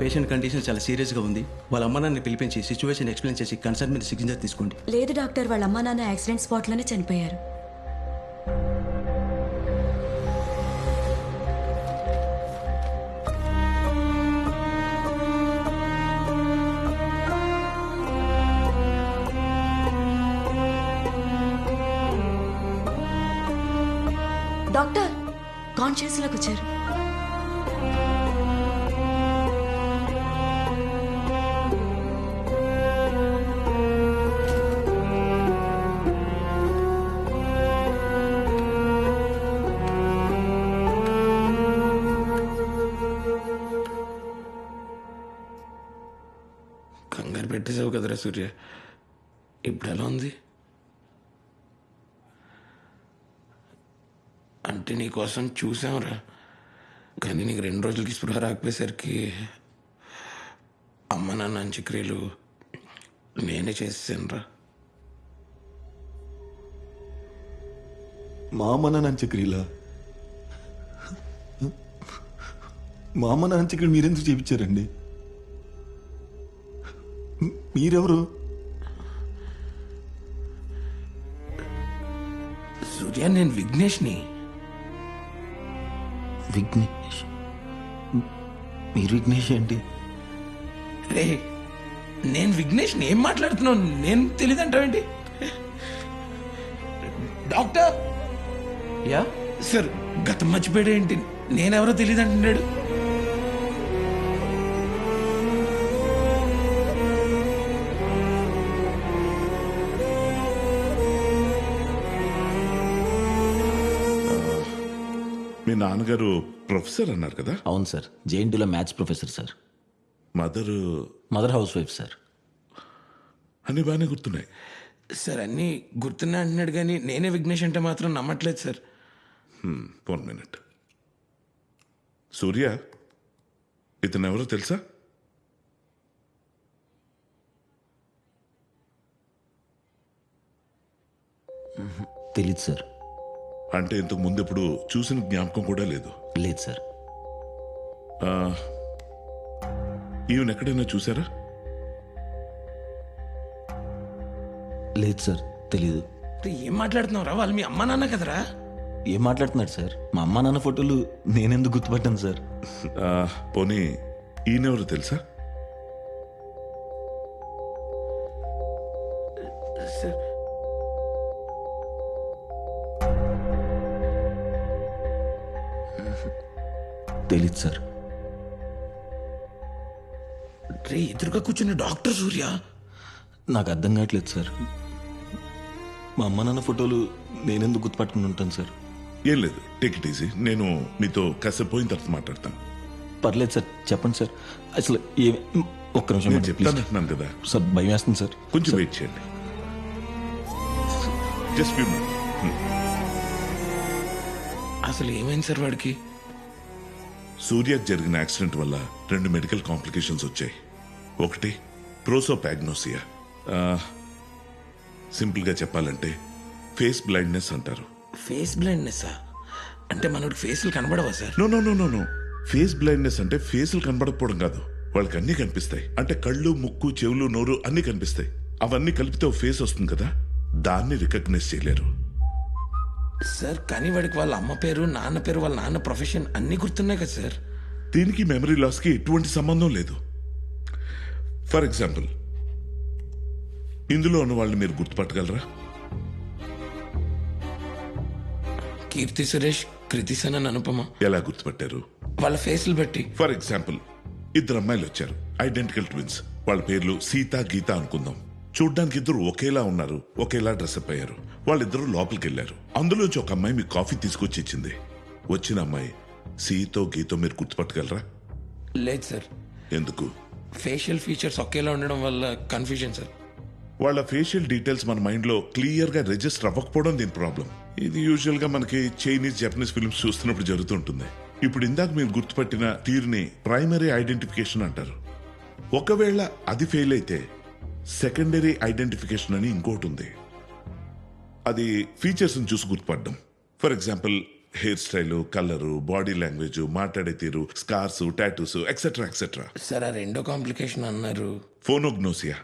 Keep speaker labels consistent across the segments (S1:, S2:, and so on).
S1: Patient condition చాలా సీరియస్గా ఉంది. వాళ్ళ అమ్మ నాన్నని పిలిపించి సిచ్యువేషన్ ఎక్స్ప్లెయిన్ చేసి కన్సర్న్ మీద సిగ్నేచర్ తీసుకోండి.
S2: లేదు డాక్టర్, వాళ్ళ అమ్మా నాన్న యాక్సిడెంట్ స్పాట్లోనే చనిపోయారు. డాక్టర్ కాన్షియస్లోకి వచ్చారు.
S3: కంగారు పెట్టేసావు కదరా సూర్య. ఇప్పుడు ఎలా ఉంది? అంటే నీకోసం చూసాంరా, కానీ నీకు 2 రోజులకి స్పృహ రాకపోయేసరికి అమ్మ నాన్న అంత్యక్రియలు నేనే చేసేసానురా.
S4: మా అమ్మ నాన్న అంత్యక్రియలా? మా అమ్మ నాన్న అంత్యక్రియలు మీరెందుకు చేయించారండి? మీరెవరు?
S3: సూర్య, నేను విఘ్నేష్ని.
S4: విఘ్నేష్? మీరు విఘ్నేష్ ఏంటి?
S3: రే, నేను విఘ్నేష్ని. ఏం మాట్లాడుతున్నావు? నేను తెలియదంటావేంటి? డాక్టర్
S1: యా
S3: సార్, గతం మర్చిపోయాడు ఏంటి? నేనెవరో తెలియదంటున్నాడు.
S5: మీ నాన్నగారు ప్రొఫెసర్ అన్నారు కదా?
S6: అవును సార్, జేఎన్టీలో maths professor sir.
S5: Mother
S6: housewife sir.
S5: అన్ని బాగానే గుర్తున్నాయి
S3: సార్. అన్నీ గుర్తున్నా అంటున్నాడు, కానీ నేనే విఘ్నేష్ అంటే మాత్రం నమ్మట్లేదు సార్.
S5: 1 minute. సూర్య, ఇతను ఎవరో తెలుసా?
S6: తెలీదు సార్.
S5: అంటే ఇంతకు ముందు ఎప్పుడు చూసిన జ్ఞాపకం కూడా లేదు?
S6: లేదు సార్.
S5: ఈవెన్ ఎక్కడైనా చూసారా?
S6: లేదు సార్, తెలీదు.
S3: ఏం మాట్లాడుతున్నావురా? వాళ్ళు మీ అమ్మా నాన్న కదరా?
S6: ఏం మాట్లాడుతున్నాడు సార్? మా అమ్మ నాన్న ఫోటోలు నేనెందుకు గుర్తుపట్టాను సార్?
S5: పోనీ ఈయనెవరు తెలుసా?
S3: సార్,
S6: తెలీదు సార్.
S3: రే, ఎదురుగా కూర్చున్న డాక్టర్ సూర్య.
S6: నాకు అర్థం కావట్లేదు సార్. మా అమ్మ నాన్న ఫోటోలు నేనెందుకు గుర్తుపట్టుకుని ఉంటాను సార్?
S5: ఏం లేదు, టేక్ ఇట్ ఈజీ. నేను మీతో కాసేపు పోయిన తర్వాత మాట్లాడతాను.
S6: పర్లేదు సార్, చెప్పండి సార్. అసలు ఒక్క నిమిషం
S5: నేను
S6: మేడం,
S5: చెప్తాను
S6: ప్లీజ్.
S5: అంటున్నాను కదా,
S6: సార్ భయం వేస్తుంది సార్.
S5: కొంచెం
S6: సార్,
S5: వెయిట్ చేయండి. Just few minutes.
S3: అసలు ఏమైంది సార్ వాడికి?
S5: సూర్యకు జరిగిన యాక్సిడెంట్ వల్ల 2 మెడికల్ కాంప్లికేషన్స్ వచ్చాయి. ఒకటి ప్రోసోపాగ్నోసియా. సింపుల్గా చెప్పాలంటే ఫేస్ బ్లైండ్నెస్ అంటారు.
S3: ఫేస్ బ్లైండ్నెస్ అంటే మనోడికి ఫేస్లు కనబడవా sir?
S5: No no no no no face blindness అంటే ఫేసులు కనబడకపోవడం కాదు, వాళ్ళకి అన్నీ కనిపిస్తాయి. అంటే కళ్ళు, ముక్కు, చెవులు, నోరు అన్నీ కనిపిస్తాయి. అవన్నీ కలిపితే ఒక ఫేస్ వస్తుంది కదా, దాన్ని రికగ్నైజ్ చేయలేరు.
S3: సార్, కానీ వాడికి వాళ్ళ అమ్మ పేరు, నాన్న పేరు, వాళ్ళ నాన్న ప్రొఫెషన్ అన్నీ గుర్తున్నాయి కదా సార్.
S5: దీనికి మెమరీ లాస్కి ఎటువంటి సంబంధం లేదు. ఫర్ ఎగ్జాంపుల్, ఇందులో ఉన్న వాళ్ళని మీరు గుర్తుపట్టగలరా?
S3: కీర్తి సురేష్, కృతి సనన్, అనుపమ.
S5: ఎలా గుర్తుపట్టారు?
S3: వాళ్ళ ఫేస్లు బట్టి.
S5: ఫర్ ఎగ్జాంపుల్, 2 అమ్మాయిలు వచ్చారు, ఐడెంటికల్ ట్విన్స్. వాళ్ళ పేర్లు సీత, గీత అనుకుందాం. చూడ్డానికి ఇద్దరు ఒకేలా ఉన్నారు, ఒకేలా డ్రెస్అప్ అయ్యారు. వాళ్ళిద్దరూ లోపలికి వెళ్ళారు. అందులోంచి ఒక అమ్మాయి మీకు కాఫీ తీసుకొచ్చి ఇచ్చింది. వచ్చిన అమ్మాయి సీతో, గీతో మీరు గుర్తుపట్టగలరా?
S3: లేదు సార్.
S5: ఎందుకు?
S3: ఫేషియల్ ఫీచర్స్ ఒకేలా ఉండడం వల్ల కన్ఫ్యూజన్ సార్.
S5: వాళ్ళ ఫేషియల్ డీటెయిల్స్ మన మైండ్ లో క్లియర్ గా రిజిస్టర్ అవ్వకపోవడం దీని ప్రాబ్లం. ఇది యూజువల్ గా మనకి చైనీస్, జపనీస్ ఫిల్మ్స్ చూస్తున్నప్పుడు జరుగుతుంటుంది. ఇప్పుడు ఇందాక మీరు గుర్తుపట్టిన తీరుని ప్రైమరీ ఐడెంటిఫికేషన్ అంటారు. ఒకవేళ అది ఫెయిల్ అయితే సెకండరీ ఐడెంటిఫికేషన్ అని ఇంకోటి ఉంది. అది ఫీచర్స్ చూసి గుర్తుపడడం. For example, hair style, colour, body language, మాట్లాడే తీరు, scars, tattoos etcetera etcetera.
S3: Sir ఆ రెండో కాంప్లికేషన్ అన్నారు.
S5: ఫోనోగ్నోసియా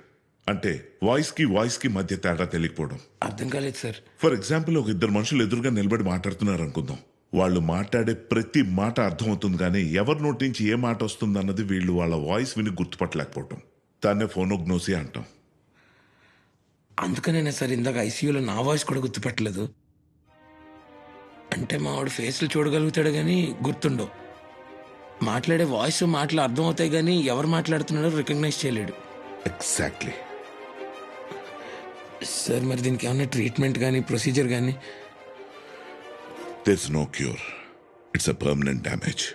S5: అంటే వాయిస్ కి మధ్య తేడా తెలియకపోవడం.
S3: అర్థం కాలేదు సార్.
S5: ఫర్ ఎగ్జాంపుల్, ఒక ఇద్దరు మనుషులు ఎదురుగా నిలబడి మాట్లాడుతున్నారు అనుకుందాం. వాళ్ళు మాట్లాడే ప్రతి మాట అర్థమవుతుంది, కానీ ఎవరి నోటి నుంచి ఏ మాట వస్తుంది అన్నది వీళ్ళు వాళ్ళ వాయిస్ విని గుర్తుపట్టలేకపోవడం. దాన్నే ఫోనోగ్నోసియా అంటాం.
S3: అందుకనే సార్ ఇందాక ఐసీయూలో నా వాయిస్ కూడా గుర్తుపట్టలేదు. అంటే మా వాడు ఫేస్లు చూడగలుగుతాడు కానీ గుర్తుండవు. మాట్లాడే వాయిస్ మాటలు అర్థం అవుతాయి కానీ ఎవరు మాట్లాడుతున్నాడో రికగ్నైజ్ చేయలేడు.
S5: ఎగ్జాక్ట్లీ.
S3: సార్ మరి దీనికి ఏమైనా ట్రీట్మెంట్ కానీ ప్రొసీజర్ కానీ?
S5: There's no cure. It's a permanent damage.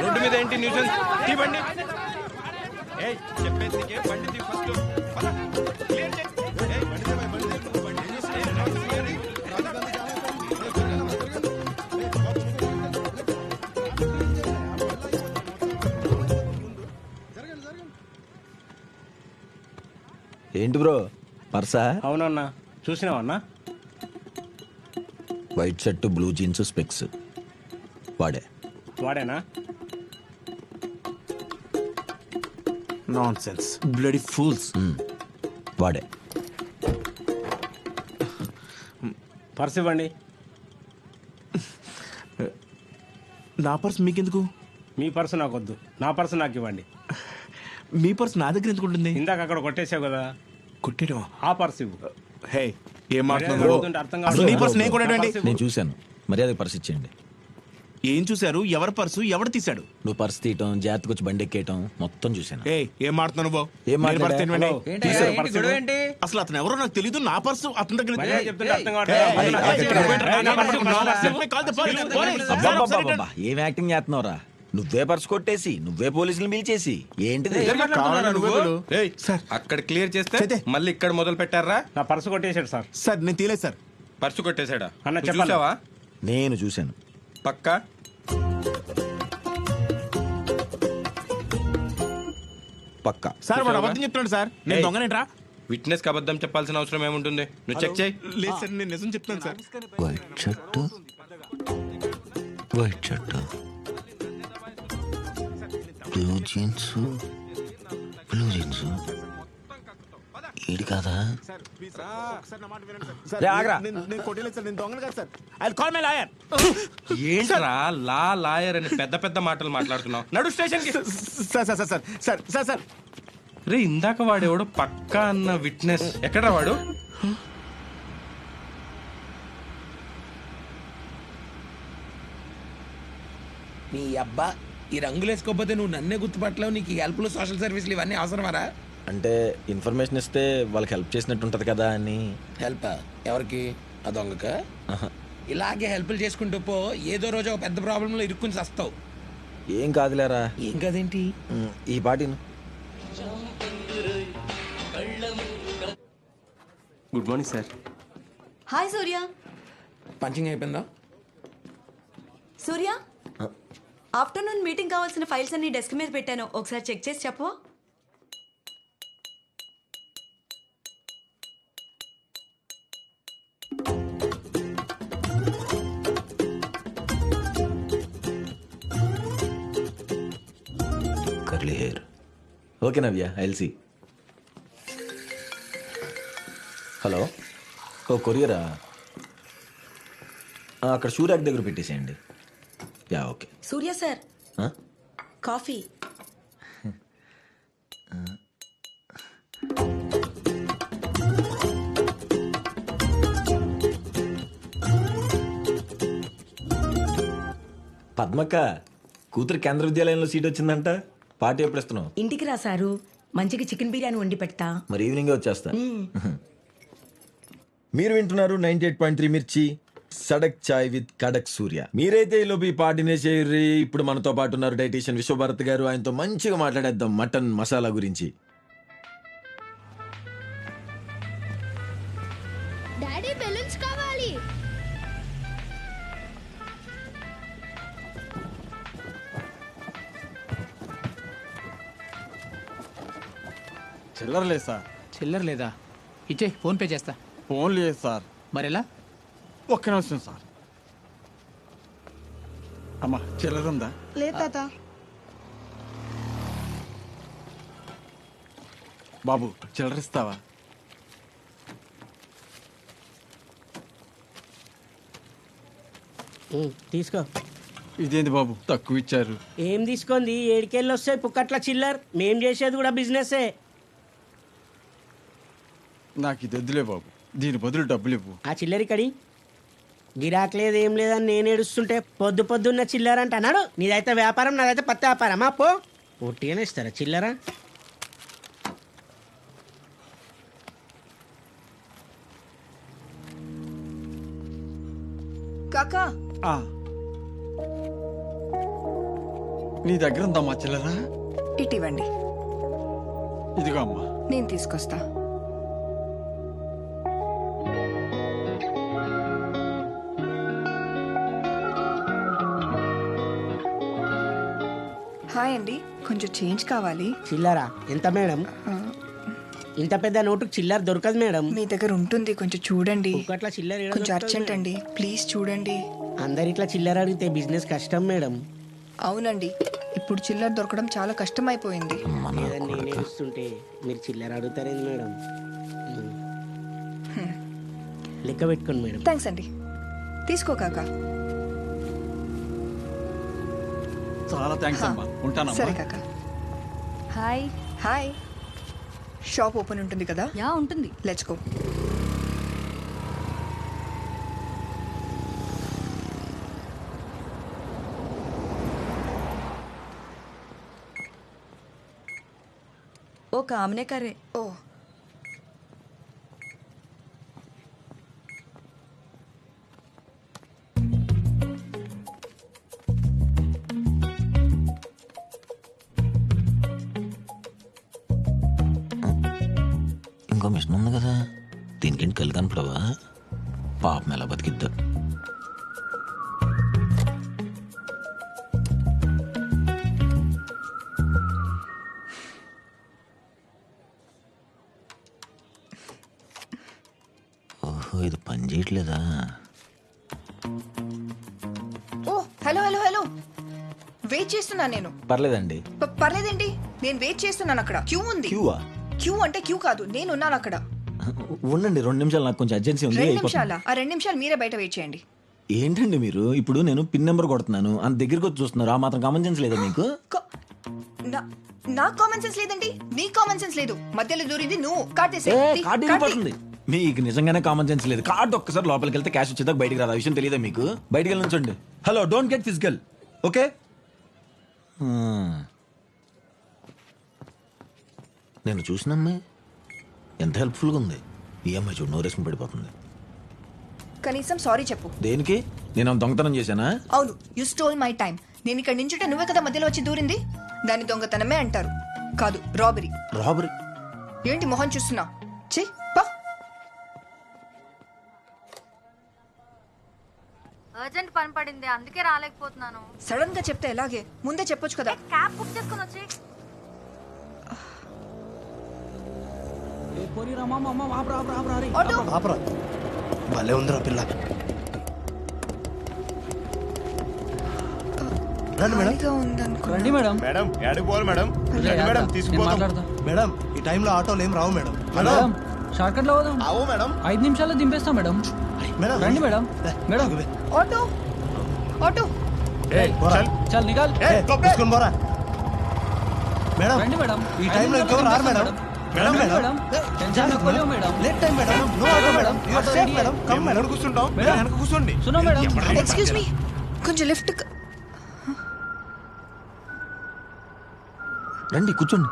S7: Road మీద ఏంటి న్యూసెన్స్? ఈ బండి చెప్పేసి బండి తీ ఫస్ట్.
S8: ఏంటి బ్రో పర్సా?
S7: అవునన్నా, చూసినావన్నా?
S8: White shirt, blue jeans, specs.
S7: వాడేనా?
S1: Nonsense, bloody fools.
S8: వాడే.
S7: పర్స్ ఇవ్వండి.
S1: నా పర్స్ మీకెందుకు?
S7: మీ పర్సు నాకొద్దు, నా పర్సు నాకు ఇవ్వండి.
S1: మీ పర్స్ నా దగ్గర ఎందుకు ఉంటుంది?
S7: ఇందాక అక్కడ కొట్టేసావు కదా,
S1: కొట్టేయడం.
S7: ఆ పర్సు ఇవ్వు.
S1: హే, ఏం
S7: మర్యాదగా
S1: మాట్లాడుతున్నారు?
S7: అడుగుతుంటే అర్థం కాదు.
S1: అసలు నీ పర్స్ నేను కొట్టాడండి.
S7: నా పర్సు ఇవ్వు.
S8: నేను చూశాను, మర్యాద పర్స్ ఇచ్చేయండి.
S1: ఏం చూశారు? ఎవరి పర్సు ఎవడు తీశాడు?
S8: నువ్వు పర్స్ తీయటం, జాగ్రత్తగా వచ్చి బండి ఎక్కేయటం మొత్తం చూశాను.
S1: ఏం మాడుతున్నావు బాబు?
S8: ఏం మాట్లాడా?
S1: పర్స్ ఏంటండి?
S7: హలో, తీశారు పర్సు ఇవ్వు.
S1: అసలు అతను ఎవరో నాకు తెలీదు. నా పర్సు అతని దగ్గర
S7: మర్యాద చెప్తుంటే అర్థం కావట్లేదు. నా పర్సు ఇవ్వు, నా పర్సు ఇవ్వు.
S8: అబ్బబ్బబ్బబ్బబ్బా, ఏం యాక్టింగ్ చేస్తున్నావురా? నువ్వే పర్స్ కొట్టేసి నువ్వే పోలీసులు పిలిచేసి ఏంటిది?
S1: సార్,
S7: అక్కడ క్లియర్ చేస్తే మళ్ళీ ఇక్కడ మొదలు పెట్టారా? నా పర్సు కొట్టేశాడు సార్.
S1: సార్ నేను తీలేదు సార్.
S7: పర్సు కొట్టేశాడా అన్న?
S8: నువ్వు
S7: చెప్పావా?
S8: నేను చూశాను.
S7: పక్కా?
S8: పక్కా.
S1: సార్ వాడు అబద్ధం చెప్తున్నాడు సార్. నేను దొంగనేట్రా?
S7: విట్నెస్ కి అబద్ధం చెప్పాల్సిన అవసరం ఏముంటుంది? నువ్వు చెక్ చేయి.
S1: లేదు సార్, నేను నిజం చెప్తాను sir.
S8: White shirt, white shirt, blue jeans, blue jeans. ఈడు కాదా? రే, ఆగ్రా.
S1: నేను కొట్టలేదు సార్. నేను దొంగను కాదు sir. I call my lawyer.
S7: ఏంట్రా లాయర్ అని పెద్ద పెద్ద మాటలు మాట్లాడుతున్నావు? నడు స్టేషన్ కి.
S1: Sir sir sir sir sir sir
S7: రే, ఇందాక వాడెవడో పక్కా అన్న విట్నెస్ ఎక్కడ్రా వాడు?
S3: నీ అబ్బా, ఈ రంగులు వేసుకోకపోతే నువ్వు నన్నే గుర్తుపట్టలేవు. నీకు హెల్ప్లు, సోషల్ సర్వీసులు ఇవన్నీ అవసరమారా?
S8: అంటే ఇన్ఫర్మేషన్ ఇస్తే వాళ్ళకి హెల్ప్ చేసినట్టు ఉంటది కదా అని.
S3: హెల్ప్ ఎవరికి? ఆ దొంగక? ఇలాగే హెల్ప్లు చేసుకుంటూ పో, ఏదో రోజు ఒక పెద్ద ప్రాబ్లంలో ఇరుక్కుని చస్తావు.
S8: ఏం కాదులేరా.
S3: ఏం కాదేంటి?
S8: ఈ పాటిను.
S7: Good morning sir.
S2: Hi Surya.
S3: Punching అయిపోయిందా?
S2: సూర్య, ఆఫ్టర్నూన్ మీటింగ్ కావాల్సిన ఫైల్స్ అన్ని డెస్క్ మీద పెట్టాను, ఒకసారి చెక్ చేసి చెప్పవా?
S8: కర్లీ హెయిర్, ఓకే నవ్య ఐల్సి. హలో, ఓ కొరియరా? అక్కడ షూ ర్యాక్ దగ్గర పెట్టేసేయండి. Yeah okay.
S2: Surya sir, coffee.
S8: పద్మక్క కూతురు కేంద్ర విద్యాలయంలో సీట్ వచ్చిందంట. పార్టీ ఎప్పుడు ఇస్తున్నావు?
S2: ఇంటికి రా సారు, మంచిగా చికెన్ బిర్యానీ వండి పెడతా.
S8: మరి ఈవినింగ్ వచ్చేస్తా. మీరు వింటున్నారు 98.3 మిర్చి సడక్ చాయ్ విత్ కడక్ సూర్య. మీరైతే ఈలోపు ఈ పార్టీనే చేయర్రి. ఇప్పుడు మనతో పాటు ఉన్నారు డైటీషియన్ విశ్వభారత్ గారు. ఆయనతో మంచిగా మాట్లాడేద్దాం మటన్ మసాలా గురించి.
S9: డాడీ బెలూన్స్ కావాలి.
S10: చిల్లర లేదు సార్.
S11: చిల్లర లేదా? ఇచ్చే, ఫోన్ పే చేస్తా.
S10: ఫోన్ లేదు సార్.
S11: మరెలా?
S10: ఒక్క నిమిషం సార్. అమ్మా చిల్లర ఉందా?
S9: లేదు తాత.
S10: బాబు చిల్లర ఇస్తావా?
S11: తీసుకో.
S10: ఇదేంటి బాబు తక్కువ ఇచ్చారు?
S11: ఏం తీసుకుంది? ఏడికెళ్ళి వస్తాయి పుక్కట్ల చిల్లర. మేం చేసేది కూడా బిజినెసే.
S10: నాకు ఇది వద్దులే బాబు, దీని బదులు డబ్బులు ఇవ్వు.
S11: ఆ చిల్లరి కడి గిరాక్ లేదు ఏం లేదని నేను ఏడుస్తుంటే పొద్దు పొద్దున్న చిల్లర అంట అన్నాడు. నీదైతే వ్యాపారం, నాదైతే పత్తి వ్యాపారమా? పో, ఒట్టిగానే ఇస్తారా చిల్లర?
S9: కాకా,
S10: ఆ. నీ దగ్గర ఉందమ్మా చిల్లర?
S9: ఇటివ్వండి,
S10: ఇదిగో అమ్మా.
S9: నేను తీసుకొస్తా. హాయ్ అండి, కొంచెం చేంజ్ కావాలి.
S11: చిల్లరా ఎంత మేడం? ఇంత పెద్ద నోటుకు చిల్లర దొరకదు మేడం.
S9: మీ దగ్గర ఉంటుంది, కొంచెం చూడండి.
S11: పుక్కట్ల చిల్లర ఏడ
S9: కొంచెం
S11: దొరుకుతుంది
S9: అర్జెంట్
S11: మేడం?
S9: అండి, ప్లీజ్ చూడండి.
S11: అందరిట్లా చిల్లర అడిగితే బిజినెస్ కష్టం మేడం.
S9: అవునండి, ఇప్పుడు చిల్లర దొరకడం చాలా కష్టమైపోయింది.
S11: లేదని నేను ఏడుస్తుంటే మీరు చిల్లర అడుగుతారేంది మేడం? లెక్క పెట్టుకోండి మేడం.
S9: థ్యాంక్స్ అండి, తీసుకో కాకా.
S10: చాలా థ్యాంక్స్ అమ్మా, ఉంటానమ్మా.
S9: సరే కాకా.
S2: హాయ్.
S9: హాయ్. షాప్ ఓపెన్ ఉంటుంది కదా?
S2: యా ఉంటుంది.
S9: Let's go.
S2: ఓ కామనే కర్రే.
S9: ఓ
S8: ఇంకో మిషన్ ఉంది కదా, దీనికేంటి కళ్ళు కనపడవా? పాపం ఎలా బతికిద్దా? ఓహో, ఇది పని చేయట్లేదా?
S9: ఓ హలో హలో హలో, వెయిట్ చేస్తున్నా నేను.
S8: పర్లేదండి.
S9: పర్లేదేంటి, నేను వెయిట్ చేస్తున్నాను. అక్కడ క్యూ ఉంది.
S8: క్యూవా?
S9: క్యూ అంటే క్యూ కాదు, నేను ఉన్నాను అక్కడ.
S8: ఉండండి 2 నిమిషాలు, నాకు కొంచెం అర్జెన్సీ ఉంది.
S9: 2 నిమిషాలా? ఆ 2 నిమిషాలు మీరే బయట వెయిట్ చేయండి.
S8: ఏంటండి మీరు? ఇప్పుడు నేను పిన్ నెంబర్ కొడుతున్నాను, అంత దగ్గరికి వచ్చి చూస్తున్నారు. ఆ మాత్రం కామన్ సెన్స్ లేదా మీకు?
S9: నాకు కామన్ సెన్స్ లేదండి, నీ కామన్ సెన్స్ లేదు. మధ్యలో దూరింది నువ్వు. కార్డు
S8: కార్డు వెళ్ళిపోతుంది. మీకు నిజంగానే కామన్ సెన్స్ లేదు. కార్డు ఒక్కసారి లోపలికి వెళ్తే క్యాష్ వచ్చేదాకా బయటికి రాదు. ఆ విషయం తెలియదా మీకు? బయటికి వెళ్ళి నుంచండి. Hello, don't get physical, okay? నేను చూసినమ్మాయి ఎంత హెల్ప్ఫుల్గా ఉంది. ఈ అమ్మాయి చూడు, నోరేసుకుని పడిపోతుంది.
S9: కనీసం సారీ చెప్పు.
S8: దేనికి? నేను దొంగతనం చేశానా?
S9: అవును, యు స్టోల్ మై టైం. నేను ఇక్కడ నించుంటే నువ్వే కదా మధ్యలో వచ్చి దూరింది. దాన్ని దొంగతనమే అంటారు, కాదు రాబరీ.
S8: రాబరీ?
S9: ఏంటి మొహం చూస్తున్నా? ఛీ, పా.
S12: అర్జెంట్ పని పడింది, అందుకే రాలేకపోతున్నాను.
S9: సడన్ గా చెప్తే ఎలాగే? ముందే చెప్పొచ్చు కదా.
S12: క్యాబ్ బుక్ చేసుకుని వచ్చి.
S9: ఆటో.
S7: భలే ఉందిరా పిల్ల.
S9: ఖాళీగా ఉందనుకో.
S10: రండి మేడం.
S13: మేడం ఏడికి పోవాలి మేడం?
S10: రండి
S13: మేడం
S10: మేడం,
S13: తీసుకుపోతాం.
S10: మేడం ఈ టైంలో ఆటోలు ఏం రావు మేడం. మేడం షార్ట్ కట్ లో పోదాం.
S13: అవు మేడం.
S10: 5 నిమిషాల్లో దింపేస్తాం మేడం.
S13: మేడం
S10: రండి మేడం. మేడం
S9: ఆటో ఆటో
S10: చల్ నికాల్.
S13: తీసుకుని పోరా.
S10: మేడం రండి మేడం. ఈ టైంలో ఇంకెవరు రారు మేడం. మేడం మేడం టెన్షన్ నొక్కలేవు madam. Late time madam. No auto madam. You are safe madam. Come madam.
S13: కూర్చుంటాం.
S10: మేడం
S13: వెనక కూర్చోండి.
S10: సునో మేడం.
S9: ఎక్స్క్యూజ్ మీ, కొంచెం లిఫ్ట్.
S8: రండి కూర్చోండి.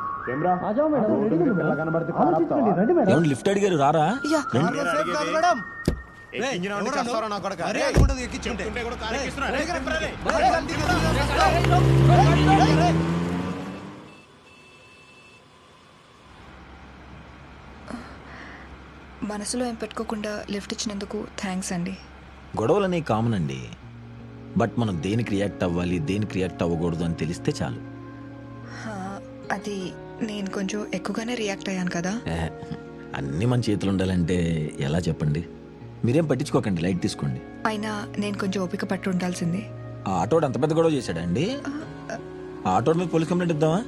S8: ఏమండి లిఫ్ట్ అడిగారు రారా?
S9: యా.
S10: సేఫ్ కాదు మేడం.
S13: ఇంజిన్ ఆన్ చేస్తారా నా కొడక?
S10: అరే ఉండదు ఎక్కించుంటే.
S13: చెప్తుంటే కూడా కారు ఎక్కిస్తున్నా.
S9: మనసులో ఏం పెట్టుకోకుండా లిఫ్ట్ ఇచ్చినందుకు థ్యాంక్స్ అండి.
S8: గొడవలు అనేవి కామన్ అండి. బట్ మనం దేనికి రియాక్ట్ అవ్వాలి, దేనికి రియాక్ట్ అవ్వకూడదు అని తెలిస్తే చాలు.
S9: హా, అది నేను కొంచెం ఎక్కువగానే రియాక్ట్ అయ్యాను కదా.
S8: అన్నీ మన చేతులు ఉండాలంటే ఎలా చెప్పండి? మీరేం పట్టించుకోకండి, లైట్ తీసుకోండి.
S9: అయినా నేను కొంచెం ఓపిక పట్టు ఉండాల్సింది.
S8: ఆ ఆటోడు అంత పెద్ద గొడవ చేశాడండి? ఆ ఆటోడు మీద పోలీస్ కంప్లైంట్ ఇద్దామా?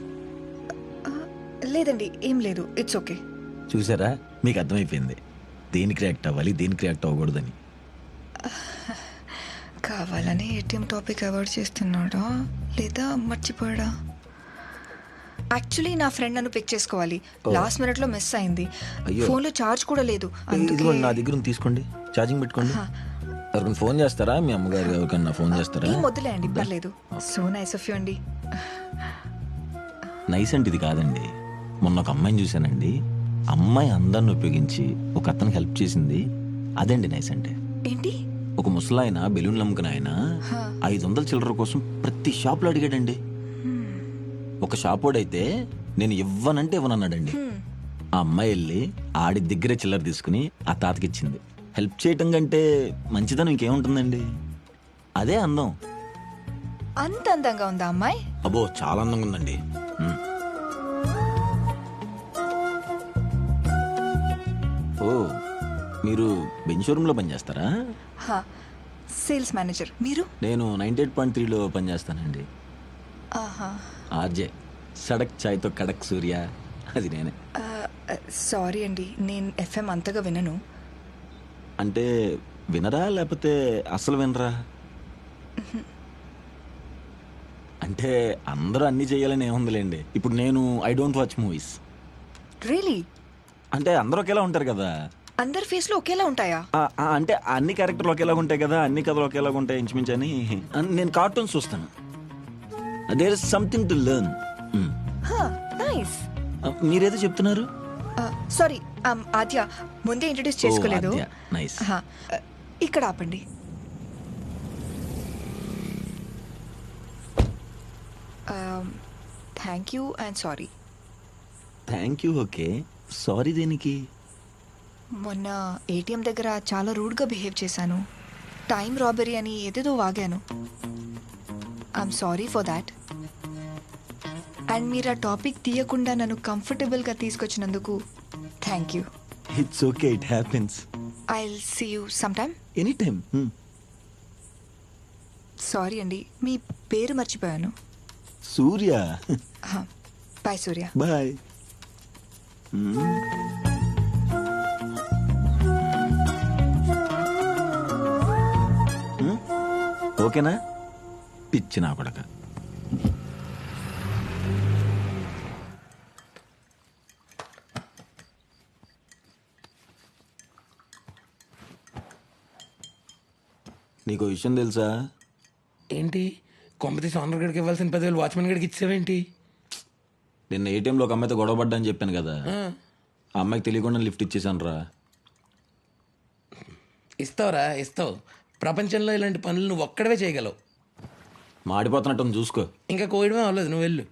S9: లేదండి, ఏం లేదు, ఇట్స్ ఓకే.
S8: చూసారా, మీకు అర్థమైపోయింది దేనికి రియాక్ట్ అవ్వాలి, దేనికి రియాక్ట్ అవ్వకూడదని.
S9: కావాలని ఏటీఎం టాపిక్ అవాయిడ్ చేస్తున్నాడా లేదా మర్చిపోయాడా? యాక్చువల్లీ నా ఫ్రెండ్ నన్ను పిక్ చేసుకోవాలి. లాస్ట్ మినిట్ లో మిస్ అయింది.
S8: అయ్యో.
S9: ఫోన్ లో చార్జ్ కూడా లేదు.
S8: ఇదిగోండి నా దగ్గర ఉంది, తీసుకోండి, ఛార్జింగ్ పెట్టుకోండి. ఎవరికైనా ఫోన్ చేస్తారా? మీ అమ్మగారు ఎవరికన్నా ఫోన్ చేస్తారా?
S9: ఏం వద్దులే అండి, పర్లేదు. సో నైస్ ఆఫ్ యూ అండి.
S8: నైస్ అంటే ఇది కాదండి. మొన్న ఒక అమ్మాయిని చూశానండి. అమ్మాయి అందరిని ఉపయోగించి ఒక అతనికి హెల్ప్ చేసింది. అదండి నైస్ అంటే.
S9: ఏంటి?
S8: ఒక ముసలాయన బెలూన్లు అమ్ముకుని ఆయన 500 చిల్లర కోసం ప్రతి షాప్లో అడిగాడండి. ఒక షాపోడైతే నేను ఇవ్వనంటే ఇవ్వనన్నాడండి. ఆ అమ్మాయి వెళ్ళి ఆడి దగ్గరే చిల్లర తీసుకుని ఆ తాతకి ఇచ్చింది. హెల్ప్ చేయటం కంటే మంచిదనం ఇంకేముంటుందండి? అదే అందం.
S9: అంత అందంగా ఉందా అమ్మాయి?
S8: అబ్బో చాలా అందంగా ఉందండి. ఓ, మీరు బెంచ్ షోరూంలో పనిచేస్తారా?
S9: Sales manager. మీరు?
S8: నేను 98.3లో పనిచేస్తానండి.
S9: ఆహా.
S8: ఆర్జే సడక్ చాయ్తో కడక్ సూర్య, అది నేనే.
S9: సారీ అండి, నేను ఎఫ్ఎం అంతగా వినను.
S8: అంటే వినరా లేకపోతే అసలు వినరా? అంటే అందరూ అన్నీ చేయాలని ఏముందిలేండి. ఇప్పుడు నేను I don't watch movies.
S9: Really?
S8: అంటే అందరూ ఒకేలా ఉంటారు కదా.
S9: అందరి ఫేస్ లో ఒకేలా ఉంటాయా?
S8: అంటే అన్ని క్యారెక్టర్లు ఒకేలాగా ఉంటాయి కదా, అన్ని కథలు ఒకేలాగా ఉంటాయి ఇంచుమించు అని. నేను కార్టూన్స్ చూస్తాను. There is something to learn.
S9: Nice.
S8: మీరేదో చెప్తున్నారు?
S9: సారీ, ఆద్య, ముందే ఇంట్రడ్యూస్ చేసుకోలేదు.
S8: నైస్.
S9: ఇక్కడ ఆపండి. Thank you and sorry.
S8: Thank you. Okay, sorry దేనికి?
S9: మొన్న ఏటీఎం దగ్గర చాలా రూడ్గా బిహేవ్ చేశాను. టైం రాబరీ అని ఏదేదో వాగాను. I'm sorry for that. And మీరు ఆ టాపిక్ తీయకుండా నన్ను కంఫర్టబుల్గా తీసుకొచ్చినందుకు thank you.
S8: It's okay, it happens.
S9: I will see you some time.
S8: Any time.
S9: Sorry అండి, మీ పేరు మర్చిపోయాను.
S8: సూర్య.
S9: బాయ్ సూర్య.
S8: బాయ్. ఓకేనా? పిచ్చి నా కొడక. నీకు విషయం తెలుసా?
S3: ఏంటి? కొంపతీసి ఓనర్ గడికి ఇవ్వాల్సిన 10,000 వాచ్మెన్ గడికి ఇచ్చావేంటి?
S8: నిన్న ఏటీఎంలో ఒక అమ్మాయితో గొడవ పడ్డా అని చెప్పాను కదా. ఆ అమ్మాయికి తెలియకుండా లిఫ్ట్ ఇచ్చేసాను రా.
S3: ఇస్తావురా, ఇస్తావు. ప్రపంచంలో ఇలాంటి పనులు నువ్వు ఒక్కడవే చేయగలవు.
S8: మాడిపోతున్నట్టు చూసుకో.
S3: ఇంకా కోయడమే అవ్వలేదు, నువ్వు వెళ్ళు.